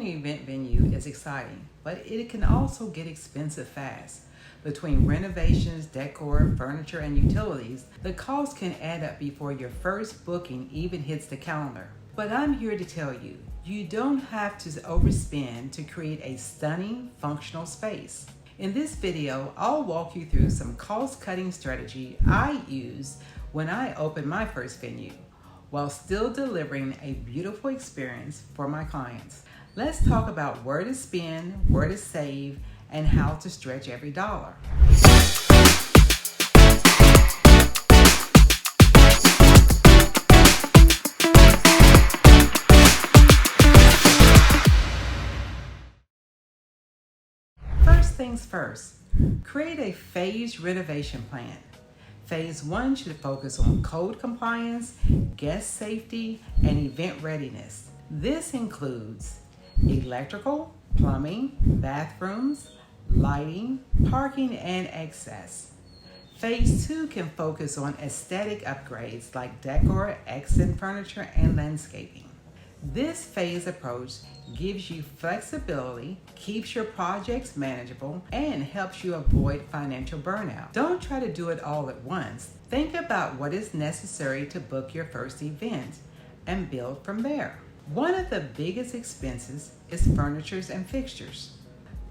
an event venue is exciting, but it can also get expensive fast. Between renovations, decor, furniture, and utilities, the cost can add up before your first booking even hits the calendar. But I'm here to tell you, you don't have to overspend to create a stunning, functional space. In this video, I'll walk you through some cost-cutting strategy I used when I opened my first venue, while still delivering a beautiful experience for my clients. Let's talk about where to spend, where to save, and how to stretch every dollar. First things first, create a phased renovation plan. Phase 1 should focus on code compliance, guest safety, and event readiness. This includes electrical, plumbing, bathrooms, lighting, parking, and access. Phase 2 can focus on aesthetic upgrades like decor, accent furniture, and landscaping. This phase approach gives you flexibility, keeps your projects manageable, and helps you avoid financial burnout. Don't try to do it all at once. Think about what is necessary to book your first event and build from there. One of the biggest expenses is furniture and fixtures.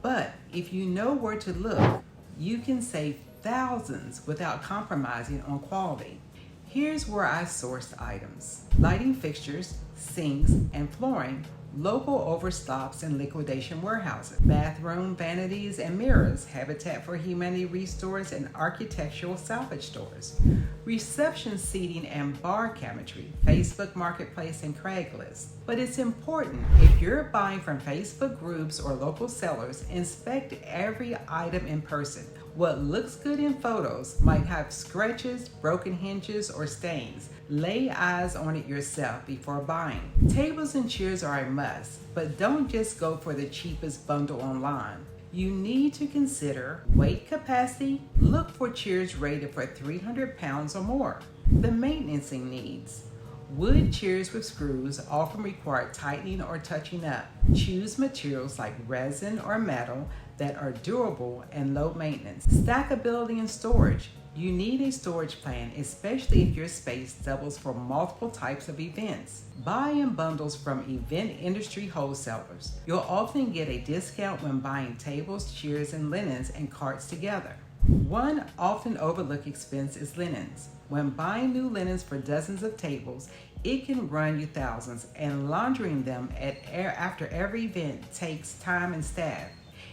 But if you know where to look, you can save thousands without compromising on quality. Here's where I sourced items: lighting fixtures, sinks, and flooring, local overstocks and liquidation warehouses, bathroom vanities and mirrors, Habitat for Humanity restores and architectural salvage stores, reception seating and bar cabinetry, Facebook Marketplace and Craigslist. But it's important, if you're buying from Facebook groups or local sellers, inspect every item in person. What looks good in photos might have scratches, broken hinges, or stains. Lay eyes on it yourself before buying. Tables and chairs are a must, but don't just go for the cheapest bundle online. You need to consider weight capacity. Look for chairs rated for 300 pounds or more. The maintenance needs. Wood chairs with screws often require tightening or touching up. Choose materials like resin or metal that are durable and low maintenance. Stackability and storage. You need a storage plan, especially if your space doubles for multiple types of events. Buy in bundles from event industry wholesalers. You'll often get a discount when buying tables, chairs, and linens and carts together. One often overlooked expense is linens. When buying new linens for dozens of tables, it can run you thousands, and laundering them after every event takes time and staff.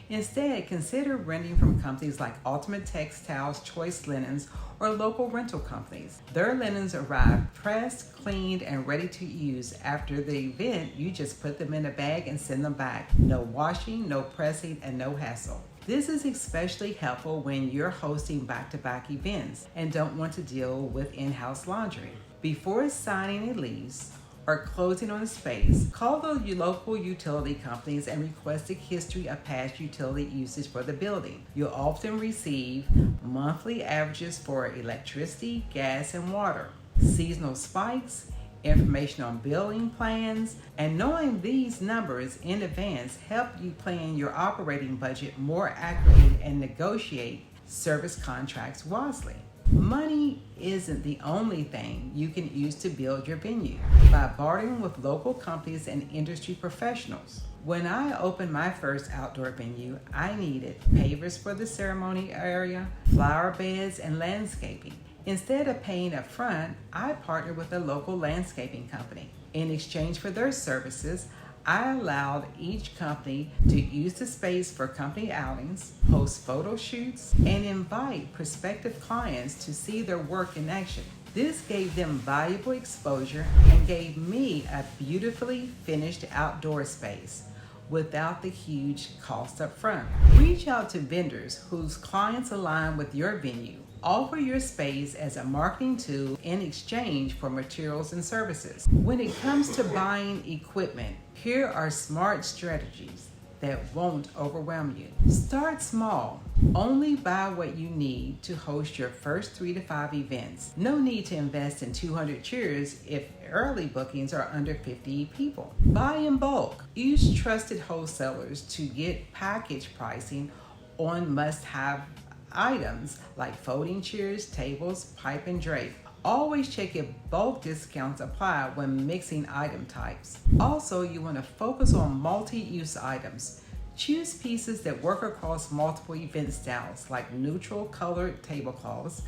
Instead, consider renting from companies like Ultimate Textiles, Choice Linens, or local rental companies. Their linens arrive pressed, cleaned, and ready to use. After the event, you just put them in a bag and send them back. No washing, no pressing, and no hassle. This is especially helpful when you're hosting back-to-back events and don't want to deal with in-house laundry. Before signing a lease or closing on a space, call the local utility companies and request a history of past utility usage for the building. You'll often receive monthly averages for electricity, gas, and water, seasonal spikes, information on billing plans, and knowing these numbers in advance help you plan your operating budget more accurately and negotiate service contracts wisely. Money isn't the only thing you can use to build your venue. By bartering with local companies and industry professionals. When I opened my first outdoor venue, I needed pavers for the ceremony area, flower beds, and landscaping. Instead of paying up front, I partnered with a local landscaping company. In exchange for their services, I allowed each company to use the space for company outings, host photo shoots, and invite prospective clients to see their work in action. This gave them valuable exposure and gave me a beautifully finished outdoor space without the huge cost up front. Reach out to vendors whose clients align with your venue. Offer your space as a marketing tool in exchange for materials and services. When it comes to buying equipment, here are smart strategies. that won't overwhelm you. Start small. Only buy what you need to host your first 3 to 5 events. No need to invest in 200 chairs if early bookings are under 50 people. Buy in bulk. Use trusted wholesalers to get package pricing on must-have items like folding chairs, tables, pipe, and drape. Always check if bulk discounts apply when mixing item types. Also, you want to focus on multi-use items. Choose pieces that work across multiple event styles like neutral colored tablecloths,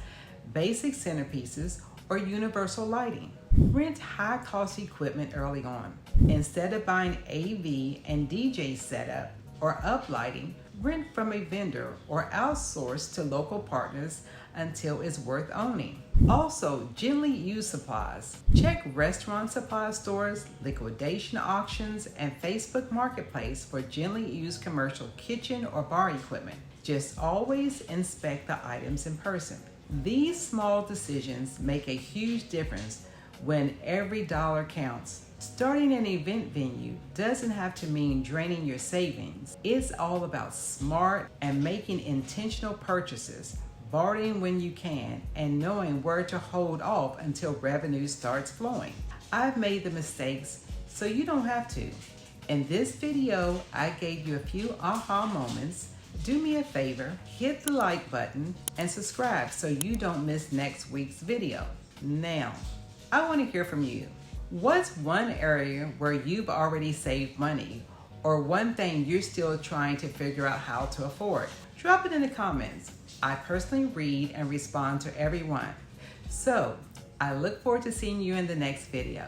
basic centerpieces, or universal lighting. Rent high-cost equipment early on. Instead of buying AV and DJ setup or uplighting, rent from a vendor or outsource to local partners until it's worth owning. Also, gently used supplies. Check restaurant supply stores, liquidation auctions, and Facebook Marketplace for gently used commercial kitchen or bar equipment. Just always inspect the items in person. These small decisions make a huge difference when every dollar counts. Starting an event venue doesn't have to mean draining your savings. It's all about smart and making intentional purchases, bartering when you can, and knowing where to hold off until revenue starts flowing. I've made the mistakes, so you don't have to. In this video, I gave you a few aha moments. Do me a favor, hit the like button and subscribe so you don't miss next week's video. Now, I want to hear from you. What's one area where you've already saved money, or one thing you're still trying to figure out how to afford? Drop it in the comments. I personally read and respond to everyone. So, I look forward to seeing you in the next video.